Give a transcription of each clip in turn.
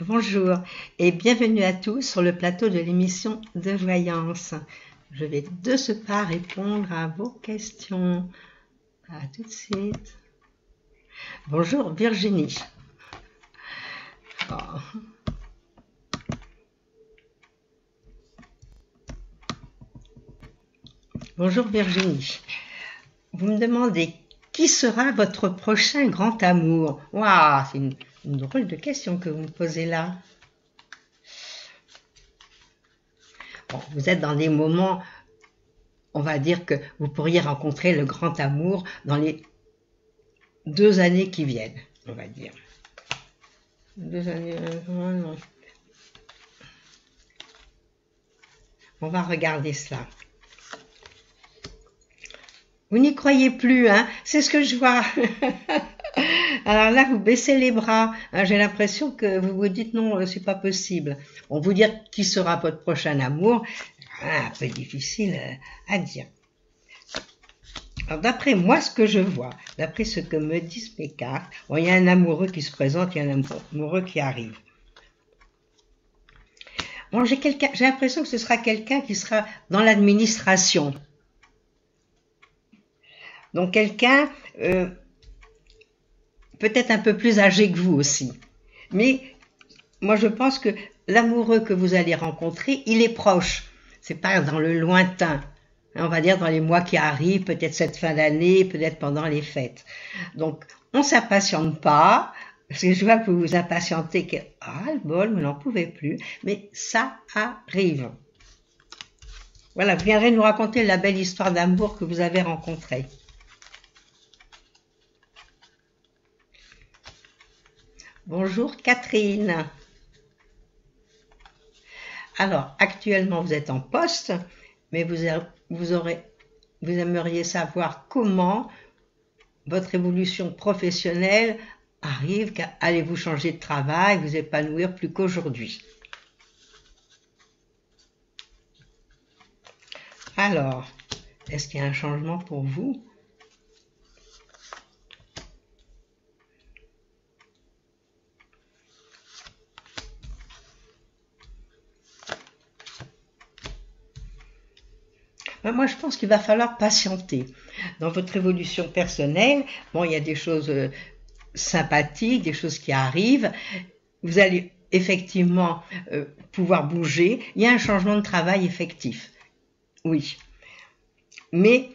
Bonjour et bienvenue à tous sur le plateau de l'émission de voyance. Je vais de ce pas répondre à vos questions. À tout de suite. Bonjour Virginie. Oh. Bonjour Virginie. Vous me demandez qui sera votre prochain grand amour. Waouh, c'est une drôle de question que vous me posez là. Bon, vous êtes dans des moments, on va dire que vous pourriez rencontrer le grand amour dans les 2 années qui viennent, on va dire. 2 années, non. On va regarder cela. Vous n'y croyez plus, hein? C'est ce que je vois. Alors là, vous baissez les bras. J'ai l'impression que vous vous dites non, c'est pas possible. On vous dire qui sera votre prochain amour, un peu difficile à dire. Alors d'après moi, ce que je vois, d'après ce que me disent mes cartes, bon, il y a un amoureux qui se présente, il y a un amoureux qui arrive. Bon, j'ai l'impression que ce sera quelqu'un qui sera dans l'administration. Donc quelqu'un peut-être un peu plus âgé que vous aussi. Mais moi je pense que l'amoureux que vous allez rencontrer, il est proche. C'est pas dans le lointain. On va dire dans les mois qui arrivent, peut-être cette fin d'année, peut-être pendant les fêtes. Donc on ne s'impatiente pas. Parce que je vois que vous vous impatientez, que le bol, vous n'en pouvez plus. Mais ça arrive. Voilà, vous viendrez nous raconter la belle histoire d'amour que vous avez rencontrée. Bonjour Catherine. Alors, actuellement, vous êtes en poste, mais vous aimeriez savoir comment votre évolution professionnelle arrive, allez-vous changer de travail, vous épanouir plus qu'aujourd'hui. Alors, est-ce qu'il y a un changement pour vous ? Moi, je pense qu'il va falloir patienter. Dans votre évolution personnelle, bon, il y a des choses sympathiques, des choses qui arrivent. Vous allez effectivement pouvoir bouger. Il y a un changement de travail effectif. Oui. Mais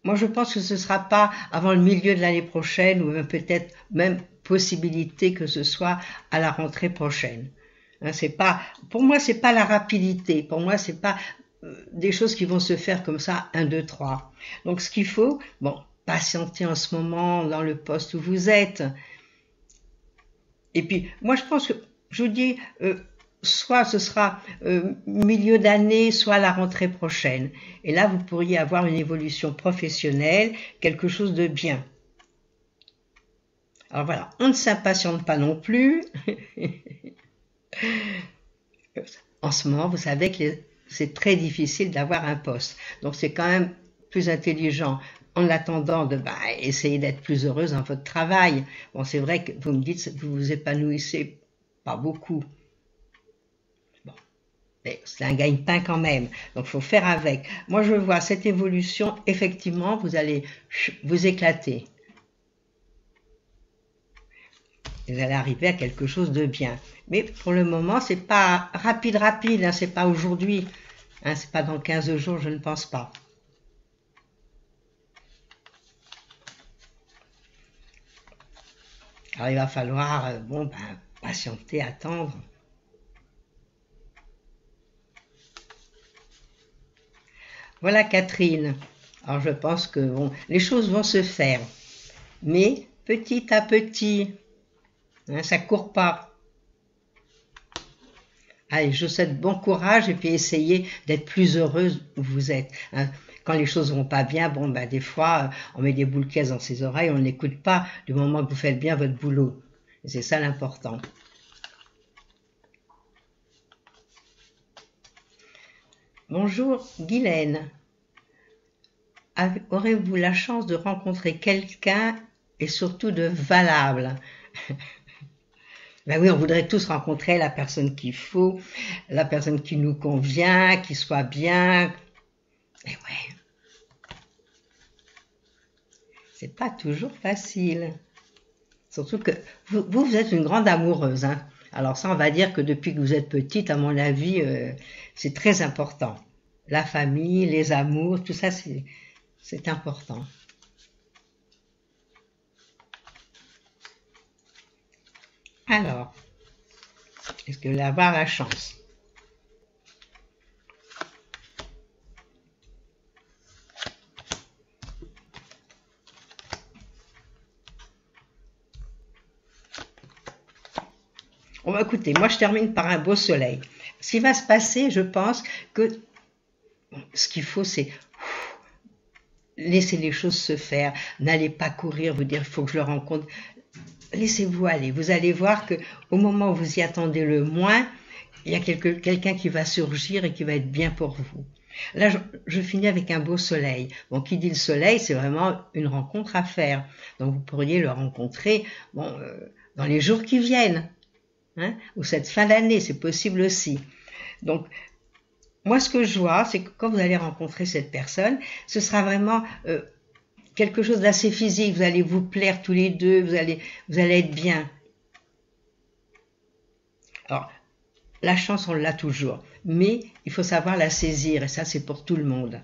moi, je pense que ce ne sera pas avant le milieu de l'année prochaine ou peut-être même possibilité que ce soit à la rentrée prochaine. C'est pas, pour moi, c'est pas la rapidité. Pour moi, c'est pas des choses qui vont se faire comme ça, 1, 2, 3. Donc, ce qu'il faut, bon, patienter en ce moment dans le poste où vous êtes. Et puis, moi, je pense que, je vous dis, soit ce sera milieu d'année, soit la rentrée prochaine. Et là, vous pourriez avoir une évolution professionnelle, quelque chose de bien. Alors voilà, on ne s'impatiente pas non plus. En ce moment, vous savez que c'est très difficile d'avoir un poste. Donc c'est quand même plus intelligent en attendant de essayer d'être plus heureuse dans votre travail. Bon, c'est vrai que vous me dites que vous vous épanouissez pas beaucoup. Bon, mais c'est un gagne-pain quand même. Donc il faut faire avec. Moi, je vois cette évolution, effectivement, vous allez vous éclater. Vous allez arriver à quelque chose de bien. Mais pour le moment, c'est pas rapide, hein, c'est pas aujourd'hui. Hein, c'est pas dans 15 jours, je ne pense pas. Alors il va falloir, patienter, attendre. Voilà Catherine. Alors je pense que les choses vont se faire. Mais petit à petit, hein, ça court pas. Allez, je vous souhaite bon courage et puis essayez d'être plus heureuse où vous êtes. Hein. Quand les choses vont pas bien, des fois, on met des boules caisses dans ses oreilles, on n'écoute pas du moment que vous faites bien votre boulot. Et c'est ça l'important. Bonjour Guylaine. Aurez-vous la chance de rencontrer quelqu'un et surtout de valable? Ben oui, on voudrait tous rencontrer la personne qu'il faut, la personne qui nous convient, qui soit bien. Et ouais, c'est pas toujours facile. Surtout que vous êtes une grande amoureuse, hein. Alors ça, on va dire que depuis que vous êtes petite, à mon avis, c'est très important. La famille, les amours, tout ça, c'est important. Alors, est-ce que vous allez avoir la chance? Bon, bah, écoutez, moi je termine par un beau soleil. Ce qui va se passer, je pense que ce qu'il faut, c'est laisser les choses se faire. N'allez pas courir, vous dire, il faut que je le rencontre. Laissez-vous aller. Vous allez voir que au moment où vous y attendez le moins, il y a quelqu'un qui va surgir et qui va être bien pour vous. Là, je finis avec un beau soleil. Bon, qui dit le soleil, c'est vraiment une rencontre à faire. Donc, vous pourriez le rencontrer dans les jours qui viennent, hein, ou cette fin d'année, c'est possible aussi. Donc, moi, ce que je vois, c'est que quand vous allez rencontrer cette personne, ce sera vraiment quelque chose d'assez physique. Vous allez vous plaire tous les deux, vous allez être bien. Alors, la chance, on l'a toujours, mais il faut savoir la saisir, et ça, c'est pour tout le monde.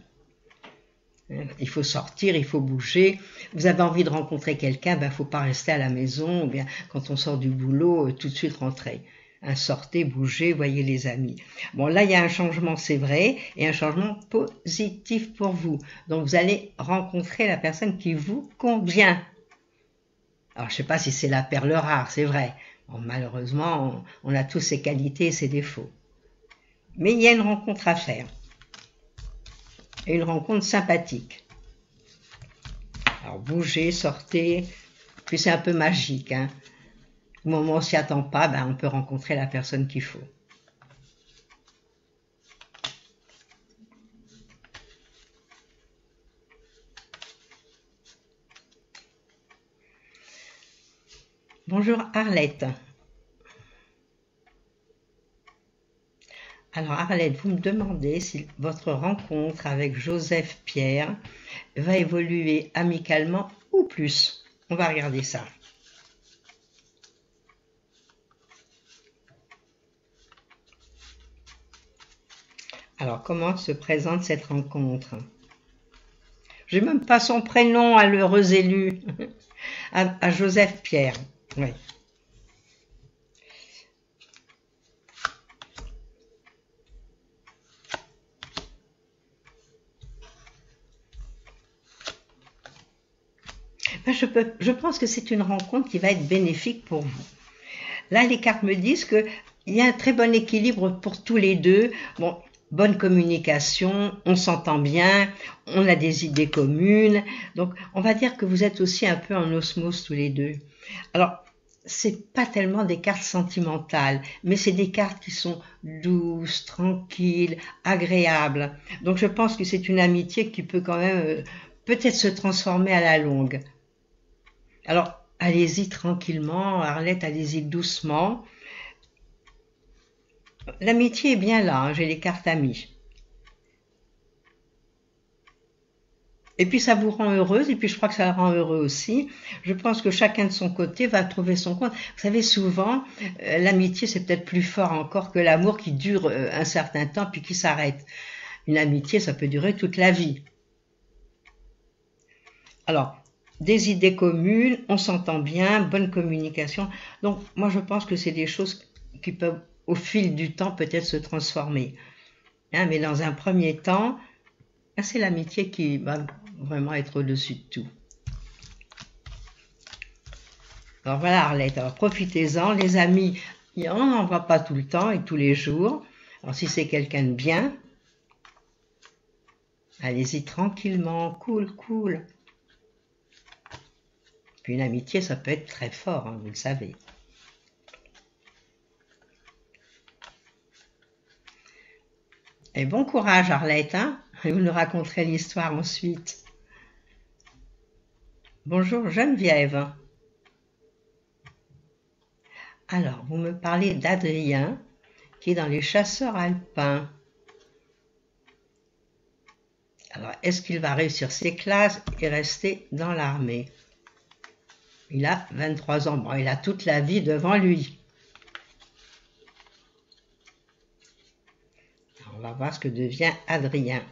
Il faut sortir, il faut bouger. Vous avez envie de rencontrer quelqu'un, ben, faut pas rester à la maison, ou bien quand on sort du boulot, tout de suite rentrer. Sortez, bougez, voyez les amis. Bon, là, il y a un changement, c'est vrai, et un changement positif pour vous. Donc, vous allez rencontrer la personne qui vous convient. Alors, je sais pas si c'est la perle rare, c'est vrai. Bon, malheureusement, on a tous ses qualités et ses défauts. Mais il y a une rencontre à faire. Et une rencontre sympathique. Alors, bougez, sortez, puis c'est un peu magique, hein. Au moment où on s'y attend pas, ben, on peut rencontrer la personne qu'il faut. Bonjour Arlette. Alors Arlette, vous me demandez si votre rencontre avec Joseph Pierre va évoluer amicalement ou plus. On va regarder ça. Alors comment se présente cette rencontre? J'ai même pas son prénom à l'heureux élu, à Joseph Pierre. Oui. Je pense que c'est une rencontre qui va être bénéfique pour vous. Là, les cartes me disent qu'il y a un très bon équilibre pour tous les deux. Bon, bonne communication, on s'entend bien, on a des idées communes. Donc, on va dire que vous êtes aussi un peu en osmose tous les deux. Alors, c'est pas tellement des cartes sentimentales, mais c'est des cartes qui sont douces, tranquilles, agréables. Donc, je pense que c'est une amitié qui peut quand même peut-être se transformer à la longue. Alors, allez-y tranquillement, Arlette, allez-y doucement. L'amitié est bien là, hein, j'ai les cartes amies. Et puis ça vous rend heureuse, et puis je crois que ça rend heureux aussi. Je pense que chacun de son côté va trouver son compte. Vous savez, souvent, l'amitié c'est peut-être plus fort encore que l'amour qui dure un certain temps puis qui s'arrête. Une amitié, ça peut durer toute la vie. Alors, des idées communes, on s'entend bien, bonne communication. Donc, moi, je pense que c'est des choses qui peuvent, au fil du temps, peut-être se transformer. Hein, mais dans un premier temps, c'est l'amitié qui va vraiment être au-dessus de tout. Alors voilà, Arlette, alors profitez-en. Les amis, on n'en voit pas tout le temps et tous les jours. Alors si c'est quelqu'un de bien, allez-y tranquillement, cool, cool. Puis une amitié, ça peut être très fort, hein, vous le savez. Et bon courage, Arlette, hein, vous nous raconterez l'histoire ensuite. Bonjour Geneviève. Alors, vous me parlez d'Adrien, qui est dans les chasseurs alpins. Alors, est-ce qu'il va réussir ses classes et rester dans l'armée? Il a 23 ans. Bon, il a toute la vie devant lui. Alors, on va voir ce que devient Adrien.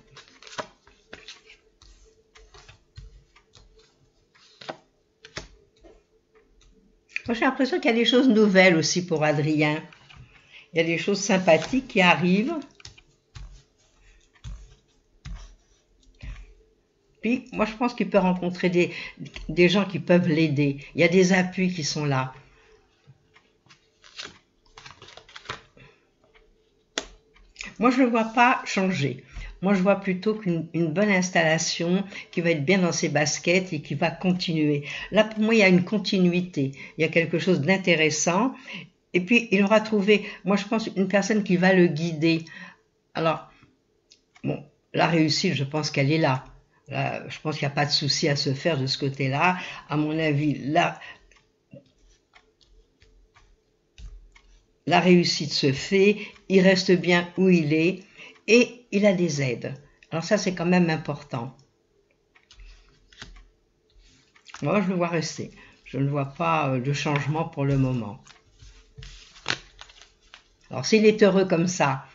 Moi, j'ai l'impression qu'il y a des choses nouvelles aussi pour Adrien. Il y a des choses sympathiques qui arrivent. Puis, moi, je pense qu'il peut rencontrer des gens qui peuvent l'aider. Il y a des appuis qui sont là. Moi, je ne le vois pas changer. Moi, je vois plutôt qu'une bonne installation qui va être bien dans ses baskets et qui va continuer. Là, pour moi, il y a une continuité. Il y a quelque chose d'intéressant. Et puis, il aura trouvé, moi, je pense, une personne qui va le guider. Alors, bon, la réussite, je pense qu'elle est là. Là, je pense qu'il n'y a pas de souci à se faire de ce côté-là. À mon avis, là, la réussite se fait, il reste bien où il est et il a des aides. Alors ça, c'est quand même important. Moi, je le vois rester. Je ne vois pas de changement pour le moment. Alors s'il est heureux comme ça,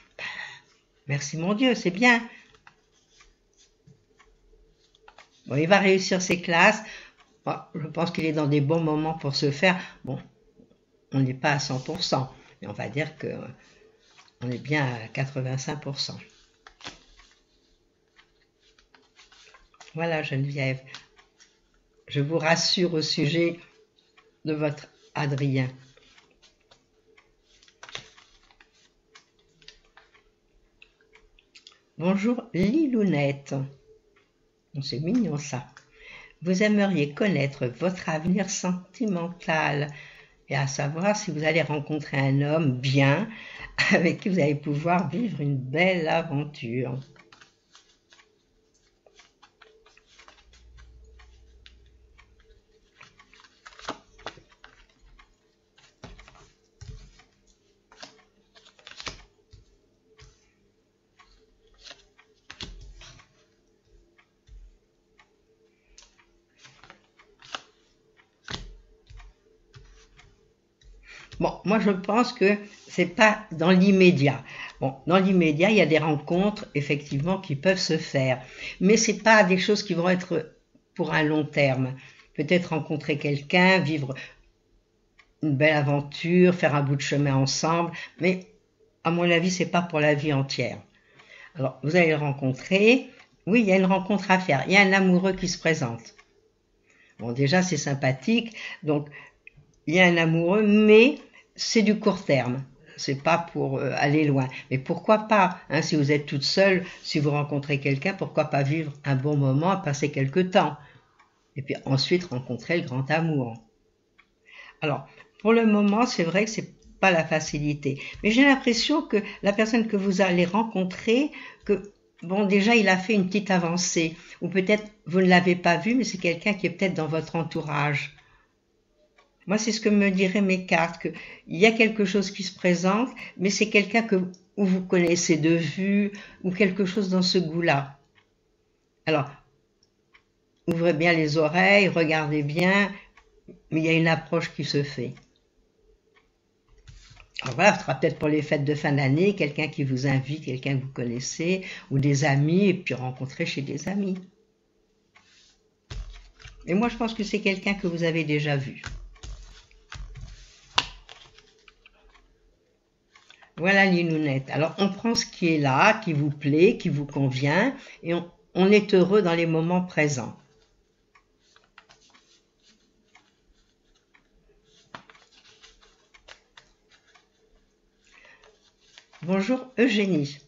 merci mon Dieu, c'est bien. Bon, il va réussir ses classes. Bon, je pense qu'il est dans des bons moments pour se faire. Bon, on n'est pas à 100%, mais on va dire qu'on est bien à 85%. Voilà, Geneviève. Je vous rassure au sujet de votre Adrien. Bonjour Lilounette. C'est mignon ça. Vous aimeriez connaître votre avenir sentimental et à savoir si vous allez rencontrer un homme bien avec qui vous allez pouvoir vivre une belle aventure. Bon, moi je pense que c'est pas dans l'immédiat. Bon, dans l'immédiat, il y a des rencontres effectivement qui peuvent se faire, mais c'est pas des choses qui vont être pour un long terme. Peut-être rencontrer quelqu'un, vivre une belle aventure, faire un bout de chemin ensemble, mais à mon avis, c'est pas pour la vie entière. Alors, vous allez le rencontrer. Oui, il y a une rencontre à faire. Il y a un amoureux qui se présente. Bon, déjà, c'est sympathique. Donc, il y a un amoureux, mais c'est du court terme. C'est pas pour aller loin. Mais pourquoi pas, hein, si vous êtes toute seule, si vous rencontrez quelqu'un, pourquoi pas vivre un bon moment, passer quelques temps. Et puis ensuite rencontrer le grand amour. Alors, pour le moment, c'est vrai que c'est pas la facilité. Mais j'ai l'impression que la personne que vous allez rencontrer, que bon, déjà, il a fait une petite avancée. Ou peut-être vous ne l'avez pas vu, mais c'est quelqu'un qui est peut-être dans votre entourage. Moi, c'est ce que me diraient mes cartes, qu'il y a quelque chose qui se présente, mais c'est quelqu'un où vous connaissez de vue, ou quelque chose dans ce goût-là. Alors, ouvrez bien les oreilles, regardez bien, mais il y a une approche qui se fait. Alors voilà, ce sera peut-être pour les fêtes de fin d'année, quelqu'un qui vous invite, quelqu'un que vous connaissez, ou des amis, et puis rencontrer chez des amis. Et moi, je pense que c'est quelqu'un que vous avez déjà vu. Voilà l'inounette. Alors, on prend ce qui est là, qui vous plaît, qui vous convient, et on est heureux dans les moments présents. Bonjour Eugénie.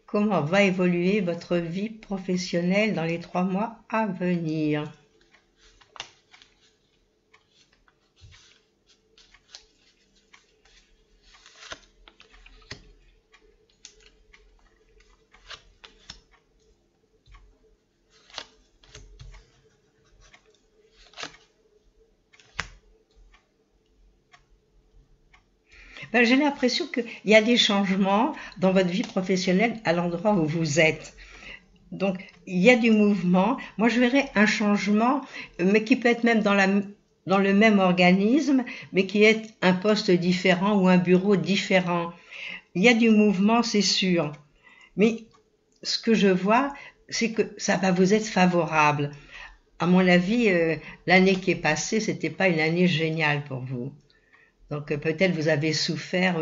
Comment va évoluer votre vie professionnelle dans les 3 mois à venir? Ben, j'ai l'impression qu'il y a des changements dans votre vie professionnelle à l'endroit où vous êtes. Donc, il y a du mouvement. Moi, je verrais un changement, mais qui peut être même dans le même organisme, mais qui est un poste différent ou un bureau différent. Il y a du mouvement, c'est sûr. Mais ce que je vois, c'est que ça va vous être favorable. À mon avis, l'année qui est passée, c'était pas une année géniale pour vous. Donc peut-être vous avez souffert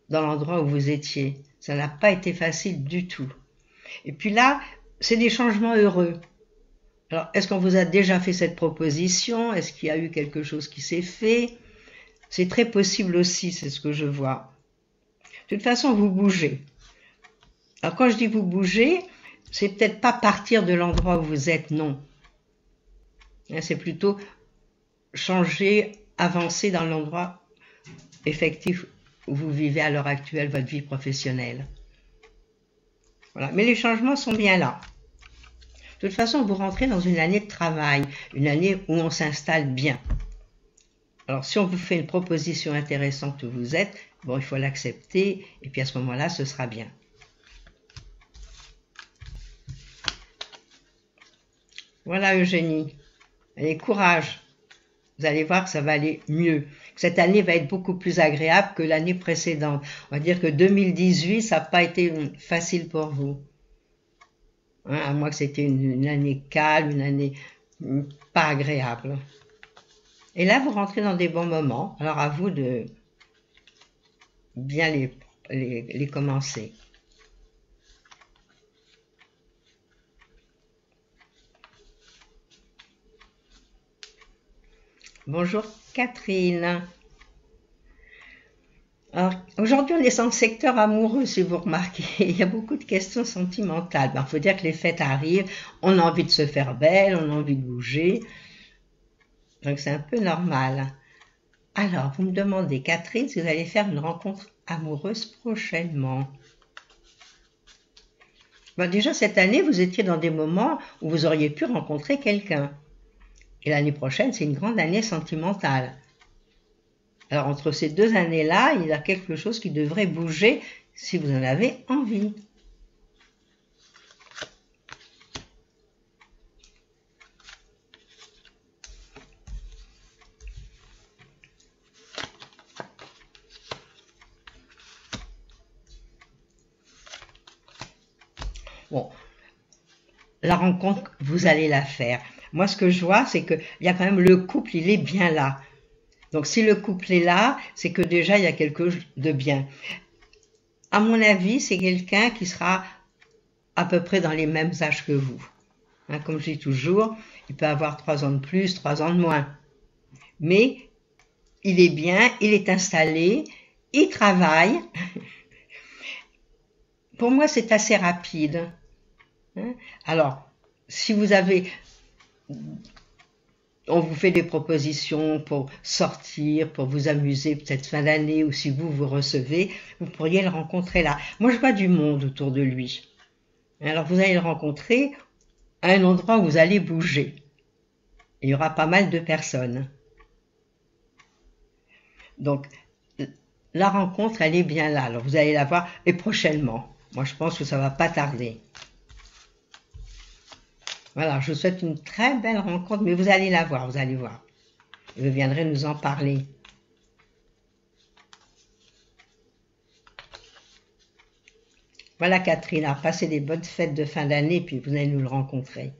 dans l'endroit où vous étiez. Ça n'a pas été facile du tout. Et puis là, c'est des changements heureux. Alors, est-ce qu'on vous a déjà fait cette proposition? Est-ce qu'il y a eu quelque chose qui s'est fait? C'est très possible aussi, c'est ce que je vois. De toute façon, vous bougez. Alors quand je dis vous bougez, c'est peut-être pas partir de l'endroit où vous êtes, non. C'est plutôt changer, avancer dans l'endroit effectif où vous vivez à l'heure actuelle votre vie professionnelle. Voilà. Mais les changements sont bien là. De toute façon, vous rentrez dans une année de travail, une année où on s'installe bien. Alors, si on vous fait une proposition intéressante où vous êtes, bon, il faut l'accepter, et puis à ce moment-là, ce sera bien. Voilà, Eugénie. Allez, courage. Vous allez voir que ça va aller mieux. Cette année va être beaucoup plus agréable que l'année précédente. On va dire que 2018, ça n'a pas été facile pour vous. Hein, à moins que c'était une année calme, une année pas agréable. Et là, vous rentrez dans des bons moments. Alors à vous de bien les commencer. Bonjour Catherine. Alors, aujourd'hui, on est dans le secteur amoureux, si vous remarquez. Il y a beaucoup de questions sentimentales. Il faut dire que les fêtes arrivent, on a envie de se faire belle, on a envie de bouger. Donc, c'est un peu normal. Alors, vous me demandez, Catherine, si vous allez faire une rencontre amoureuse prochainement. Déjà, cette année, vous étiez dans des moments où vous auriez pu rencontrer quelqu'un. Et l'année prochaine, c'est une grande année sentimentale. Alors, entre ces deux années-là, il y a quelque chose qui devrait bouger si vous en avez envie. Bon, la rencontre, vous allez la faire. Moi, ce que je vois, c'est qu'il y a quand même le couple, il est bien là. Donc, si le couple est là, c'est que déjà, il y a quelque chose de bien. À mon avis, c'est quelqu'un qui sera à peu près dans les mêmes âges que vous. Hein, comme je dis toujours, il peut avoir 3 ans de plus, 3 ans de moins. Mais il est bien, il est installé, il travaille. Pour moi, c'est assez rapide. Hein? Alors, si vous avez... On vous fait des propositions pour sortir, pour vous amuser peut-être fin d'année, ou si vous recevez, vous pourriez le rencontrer là. Moi, je vois du monde autour de lui. Alors, vous allez le rencontrer à un endroit où vous allez bouger. Il y aura pas mal de personnes. Donc, la rencontre, elle est bien là. Alors, vous allez la voir, et prochainement. Moi, je pense que ça va pas tarder. Voilà, je vous souhaite une très belle rencontre, mais vous allez la voir, vous allez voir. Et vous viendrez nous en parler. Voilà Catherine, alors passez des bonnes fêtes de fin d'année, puis vous allez nous le rencontrer.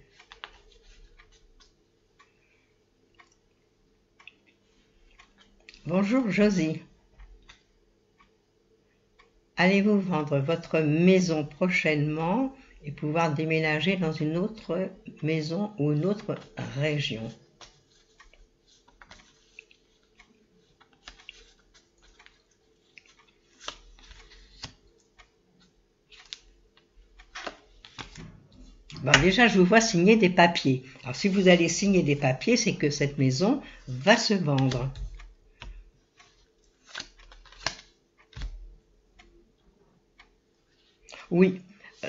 Bonjour Josie. Allez-vous vendre votre maison prochainement et pouvoir déménager dans une autre maison ou une autre région? Bon, déjà, je vous vois signer des papiers. Alors, si vous allez signer des papiers, c'est que cette maison va se vendre. Oui,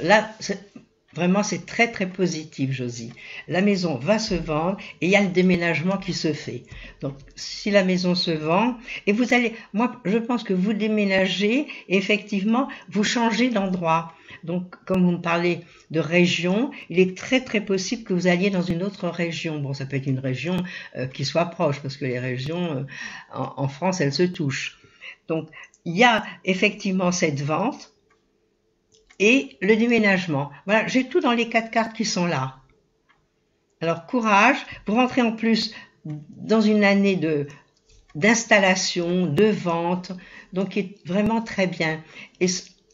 là, Vraiment, c'est très très positif, Josie. La maison va se vendre et il y a le déménagement qui se fait. Donc, si la maison se vend, et vous allez, moi, je pense que vous déménagez et effectivement, vous changez d'endroit. Donc, comme vous me parlez de région, il est très très possible que vous alliez dans une autre région. Bon, ça peut être une région qui soit proche, parce que les régions en France, elles se touchent. Donc, il y a effectivement cette vente et le déménagement. Voilà, j'ai tout dans les 4 cartes qui sont là. Alors, courage, vous rentrez en plus dans une année d'installation, de vente, donc qui est vraiment très bien. Et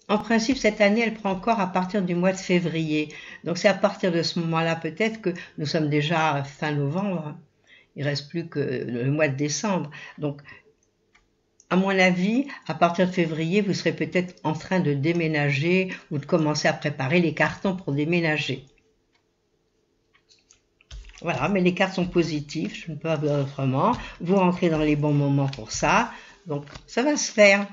en principe, cette année, elle prend encore à partir du mois de février. Donc, c'est à partir de ce moment-là, peut-être que nous sommes déjà fin novembre. Il ne reste plus que le mois de décembre. Donc, à mon avis, à partir de février, vous serez peut-être en train de déménager ou de commencer à préparer les cartons pour déménager. Voilà, mais les cartes sont positives, je ne peux pas faire autrement. Vous rentrez dans les bons moments pour ça, donc ça va se faire.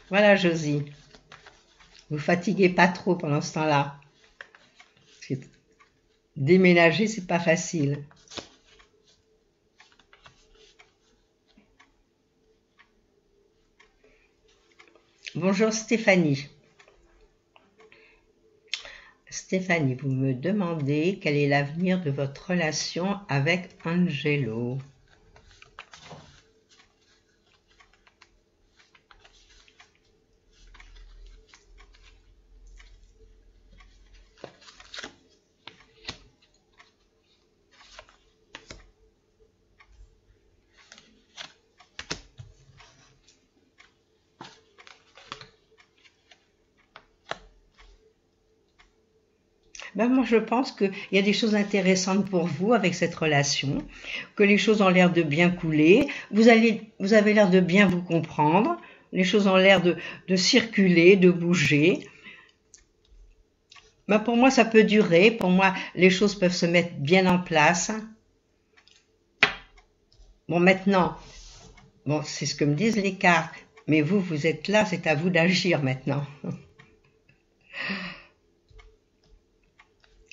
Voilà, Josie. Vous fatiguez pas trop pendant ce temps-là. Déménager, c'est pas facile. Bonjour Stéphanie. Stéphanie, vous me demandez quel est l'avenir de votre relation avec Angelo. Ben moi, je pense qu'il y a des choses intéressantes pour vous avec cette relation, que les choses ont l'air de bien couler, vous avez l'air de bien vous comprendre, les choses ont l'air de circuler, de bouger. Ben pour moi, ça peut durer, pour moi, les choses peuvent se mettre bien en place. Bon, maintenant, bon, c'est ce que me disent les cartes, mais vous êtes là, c'est à vous d'agir maintenant.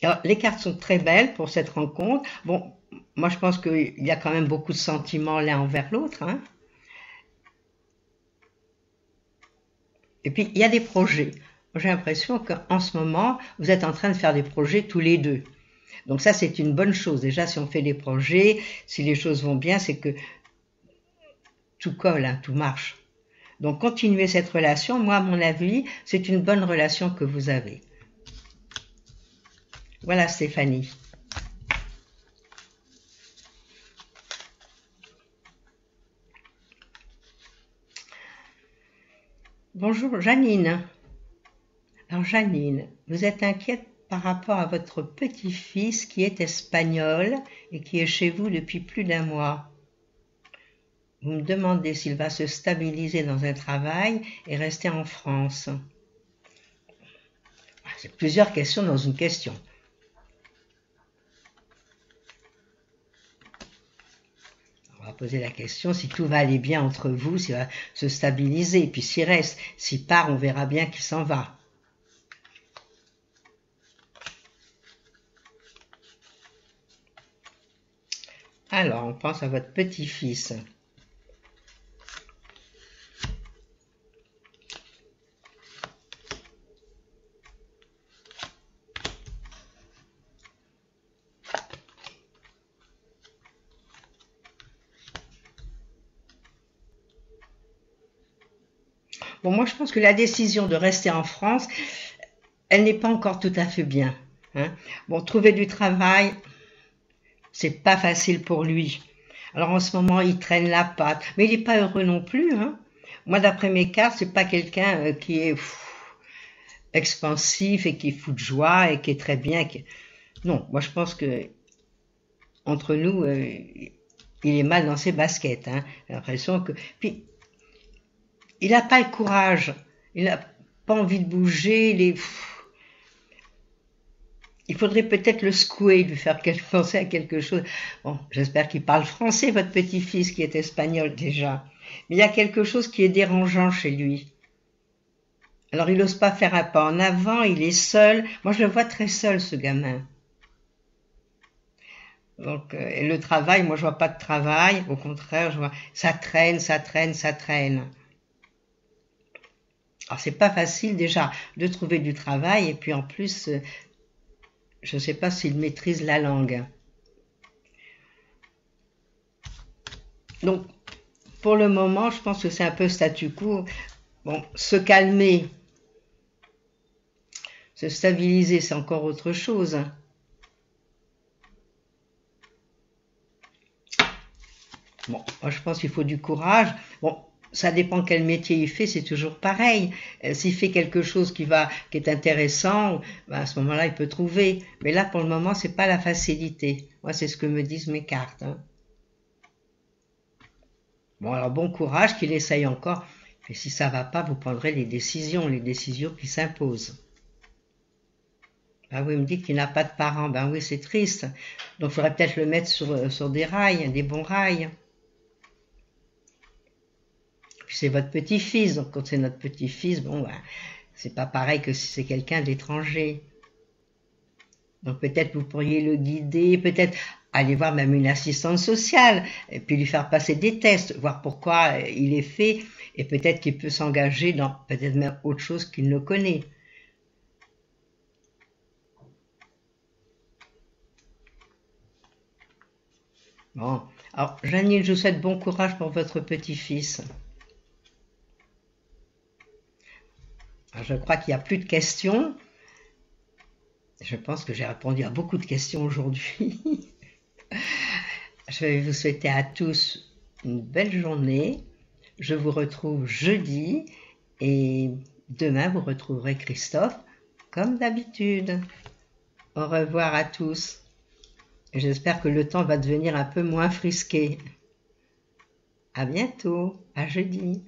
Alors, les cartes sont très belles pour cette rencontre. Bon, moi je pense qu'il y a quand même beaucoup de sentiments l'un envers l'autre. Hein. Et puis, il y a des projets. J'ai l'impression qu'en ce moment, vous êtes en train de faire des projets tous les deux. Donc ça, c'est une bonne chose. Déjà, si on fait des projets, si les choses vont bien, c'est que tout colle, hein, tout marche. Donc, continuez cette relation. Moi, à mon avis, c'est une bonne relation que vous avez. Voilà, Stéphanie. Bonjour, Janine. Alors, Janine, vous êtes inquiète par rapport à votre petit-fils qui est espagnol et qui est chez vous depuis plus d'1 mois. Vous me demandez s'il va se stabiliser dans un travail et rester en France. C'est plusieurs questions dans une question. On va poser la question si tout va aller bien entre vous, s'il va se stabiliser, et puis s'il reste. S'il part, on verra bien qu'il s'en va. Alors, on pense à votre petit-fils. Bon, moi, je pense que la décision de rester en France, elle n'est pas encore tout à fait bien. Hein. Bon, trouver du travail, c'est pas facile pour lui. Alors en ce moment, il traîne la patte, mais il n'est pas heureux non plus. Hein. Moi, d'après mes cartes, c'est pas quelqu'un qui est expansif et qui est fou de joie et qui est très bien. Non, moi je pense que entre nous, il est mal dans ses baskets. Hein. J'ai l'impression que. Puis, il n'a pas le courage. Il n'a pas envie de bouger. Il faudrait peut-être le secouer, lui faire penser à quelque chose. Bon, j'espère qu'il parle français, votre petit-fils, qui est espagnol déjà. Mais il y a quelque chose qui est dérangeant chez lui. Alors il n'ose pas faire un pas en avant, il est seul. Moi je le vois très seul ce gamin. Donc et le travail, moi je vois pas de travail, au contraire, je vois ça traîne, ça traîne, ça traîne. Alors c'est pas facile déjà de trouver du travail et puis en plus je ne sais pas s'il maîtrise la langue. Donc pour le moment, je pense que c'est un peu statu quo. Bon, se calmer, se stabiliser, c'est encore autre chose. Bon, moi je pense qu'il faut du courage. Bon, ça dépend quel métier il fait, c'est toujours pareil. S'il fait quelque chose qui est intéressant, ben à ce moment-là, il peut trouver. Mais là, pour le moment, c'est pas la facilité. Moi, c'est ce que me disent mes cartes. Hein. Bon, alors bon courage, qu'il essaye encore. Et si ça va pas, vous prendrez les décisions qui s'imposent. Ben oui, il me dit qu'il n'a pas de parents. Ben oui, c'est triste. Donc, il faudrait peut-être le mettre sur des rails, des bons rails. Puis c'est votre petit-fils, donc quand c'est notre petit-fils, bon, ben, c'est pas pareil que si c'est quelqu'un d'étranger. Donc peut-être vous pourriez le guider, peut-être aller voir même une assistante sociale, et puis lui faire passer des tests, voir pourquoi il est fait, et peut-être qu'il peut s'engager dans peut-être même autre chose qu'il ne connaît. Bon, alors Janine, je vous souhaite bon courage pour votre petit-fils. Je crois qu'il n'y a plus de questions. Je pense que j'ai répondu à beaucoup de questions aujourd'hui. Je vais vous souhaiter à tous une belle journée. Je vous retrouve jeudi et demain vous retrouverez Christophe comme d'habitude. Au revoir à tous. J'espère que le temps va devenir un peu moins frisqué. À bientôt, à jeudi.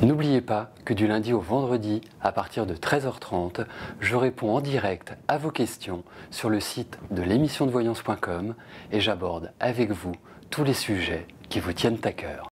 N'oubliez pas que du lundi au vendredi, à partir de 13h30, je réponds en direct à vos questions sur le site de l'émissiondevoyance.com et j'aborde avec vous tous les sujets qui vous tiennent à cœur.